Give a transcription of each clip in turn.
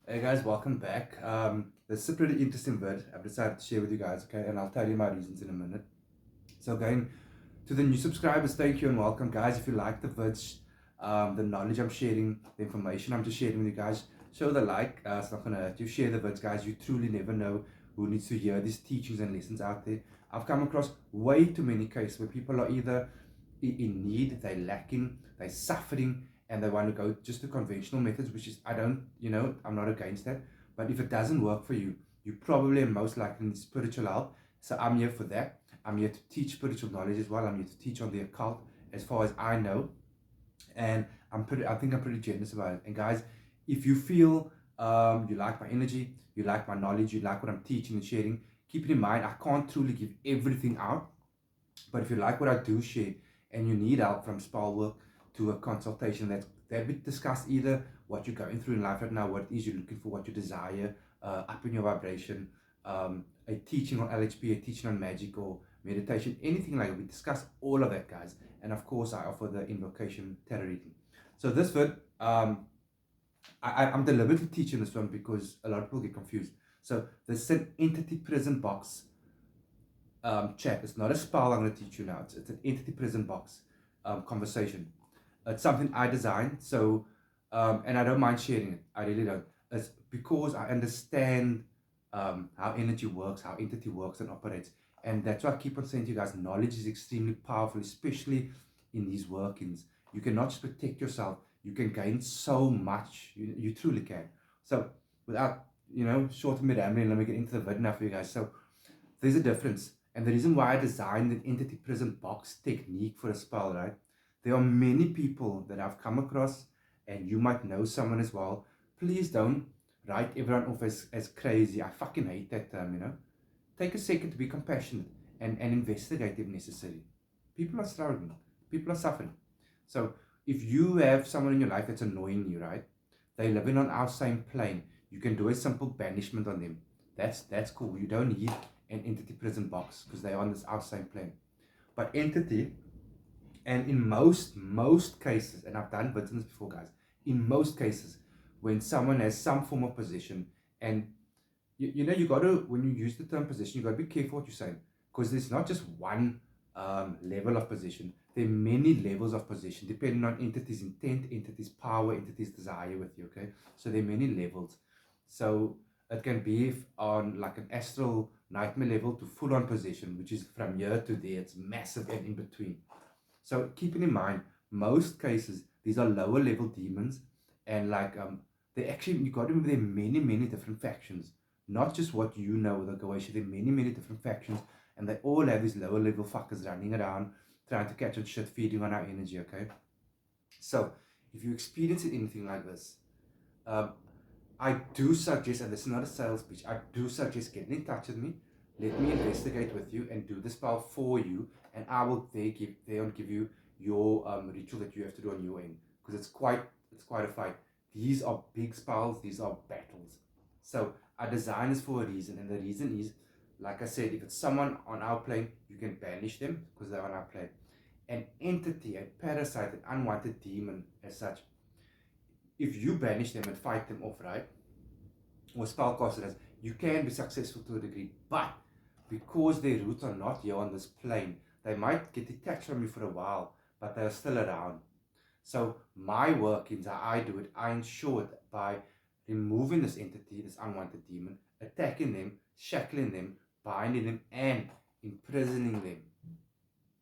Hey guys, welcome back. This is a pretty interesting vid I've decided to share with you guys, okay? And I'll tell you my reasons in a minute. So going to the new subscribers, thank you and welcome guys. If you like the vids, the knowledge I'm sharing, the information I'm just sharing with you guys, show the like. It's not gonna hurt you. Share the vids, guys. You truly never know who needs to hear these teachings and lessons out there. I've come across way too many cases where people are either in need, they're lacking, they're suffering, and they want to go just to conventional methods, which is, I don't, I'm not against that. But if it doesn't work for you, you probably are most likely need spiritual help. So I'm here for that. I'm here to teach spiritual knowledge as well. I'm here to teach on the occult as far as I know. And I think I'm pretty generous about it. And guys, if you feel you like my energy, you like my knowledge, you like what I'm teaching and sharing, keep it in mind, I can't truly give everything out. But if you like what I do share and you need help from spell work to a consultation, that we discuss either what you're going through in life right now, what it is you're looking for, what you desire, up in your vibration, a teaching on LHP, a teaching on magic or meditation, anything like that. We discuss all of that, guys. And of course, I offer the invocation tarot reading. So this vid, I'm deliberately teaching this one because a lot of people get confused. So this is an entity prison box chat. It's not a spell I'm going to teach you now. It's an entity prison box conversation. It's something I designed. So, and I don't mind sharing it. I really don't. It's because I understand how energy works, how entity works and operates. And that's why I keep on saying to you guys, knowledge is extremely powerful, especially in these workings. You cannot just protect yourself. You can gain so much. You truly can. So without, short of me rambling, let me get into the video now for you guys. So there's a difference. And the reason why I designed an entity prison box technique for a spell, right? There are many people that I've come across, and you might know someone as well. Please don't write everyone off as crazy. I fucking hate that term. Take a second to be compassionate and investigate if necessary. People are struggling. People are suffering. So if you have someone in your life that's annoying you, right? They're living on our same plane. You can do a simple banishment on them. That's cool. You don't need an entity prison box because they're on this outside plane. But entity, and in most cases, and I've done business before, guys, in most cases, when someone has some form of possession, and you got to, when you use the term possession, you got to be careful what you're saying, because there's not just one level of possession. There are many levels of possession depending on entity's intent, entity's power, entity's desire with you. Okay, so there are many levels. So it can be on like an astral nightmare level to full on possession, which is from here to there. It's massive and in between. So keeping in mind, most cases these are lower level demons, and they actually, you got to remember there are many different factions, not just what you know the Goetia. There are many different factions, and they all have these lower level fuckers running around trying to catch on shit, feeding on our energy. Okay, so if you experience anything like this, um, I do suggest, and this is not a sales pitch, I do suggest getting in touch with me. Let me investigate with you and do the spell for you, and I will give you your ritual that you have to do on your end, because it's quite a fight. These are big spells, these are battles. So I designed this for a reason, and the reason is, like I said, if it's someone on our plane, you can banish them because they're on our plane. An entity, a parasite, an unwanted demon as such, if you banish them and fight them off, right? Or spellcasters, you can be successful to a degree, but because their roots are not here on this plane, they might get detached from you for a while, but they are still around. So my workings, how I do it, I ensure it by removing this entity, this unwanted demon, attacking them, shackling them, binding them, and imprisoning them.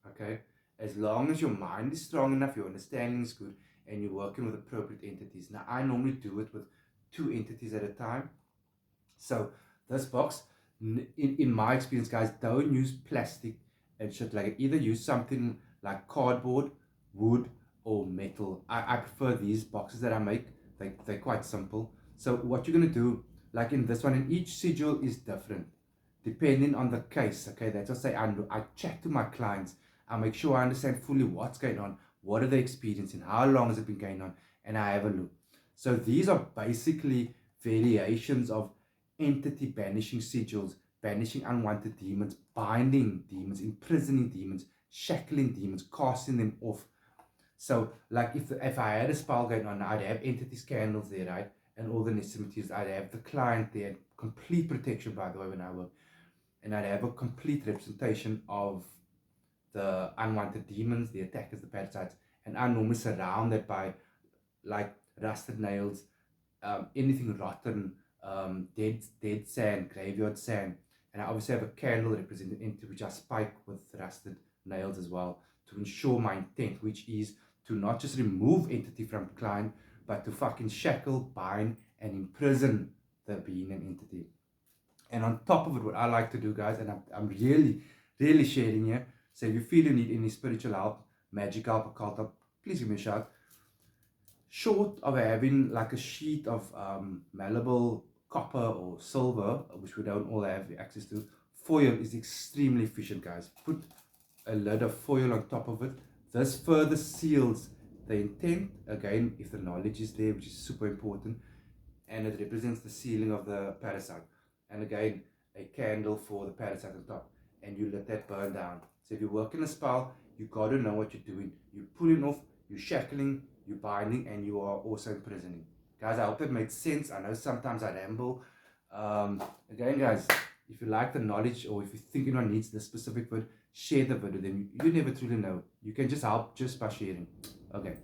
Okay? As long as your mind is strong enough, your understanding is good, and you're working with appropriate entities. Now, I normally do it with 2 entities at a time. So this box, in my experience, guys, don't use plastic and shit like it. Either use something like cardboard, wood, or metal. I prefer these boxes that I make. They're quite simple. So what you're going to do, like in this one, and each sigil is different depending on the case. Okay, that's what I say. I chat to my clients. I make sure I understand fully what's going on, what are they experiencing, how long has it been going on, and I have a look. So these are basically variations of entity banishing sigils, banishing unwanted demons, binding demons, imprisoning demons, shackling demons, casting them off. So, like if I had a spell going on, I'd have entity candles there, right? and all the necessities. I'd have the client there, complete protection, by the way, when I work, and I'd have a complete representation of the unwanted demons, the attackers, the parasites, and I normally surround that by like rusted nails, anything rotten, dead sand, graveyard sand, and I obviously have a candle represented into which I spike with rusted nails as well to ensure my intent, which is to not just remove entity from client, but to fucking shackle, bind, and imprison the being and entity. And on top of it, what I like to do, guys, and I'm really, really sharing here. So if you feel you need any spiritual help, magic help, occult help, please give me a shout. Short of having like a sheet of malleable copper or silver, which we don't all have access to, foil is extremely efficient, guys. Put a lid of foil on top of it. This further seals the intent, again, if the knowledge is there, which is super important, and it represents the sealing of the parasite. And again, a candle for the parasite on top, and you let that burn down. So if you work in a spell, you got to know what you're doing. You're pulling off, you're shackling, you're binding, and you are also imprisoning. Guys, I hope that makes sense. I know sometimes I ramble. Again, guys, if you like the knowledge, or if you think anyone needs this specific word, share the video. Then you never truly know. You can just help just by sharing. Okay.